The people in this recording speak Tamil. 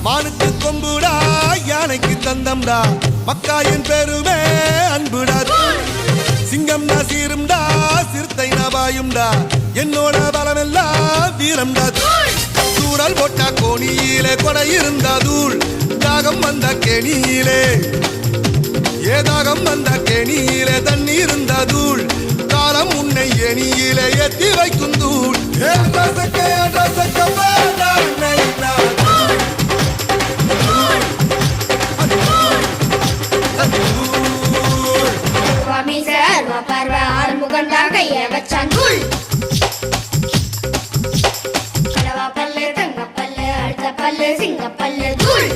மானுக்கு கொம்புடா யானைக்கு தந்தம்டா மக்காயின் பெருமே அன்புடா சிங்கம்டா சீரும்டா சிறுத்தை நபாயும்டா என்னோட பலமெல்லாம் வீரம்டா தூரல் போட்டா கோணியிலே கொடை இருந்தா தூள் தாகம் வந்த கேணியிலே ஏதாகம் வந்த கேணியிலே தண்ணி இருந்தா தூள் காலம் உன்னை எணியிலே ஏத்தி வைக்கும் தூள் சிங்கப்பல்லு தூள்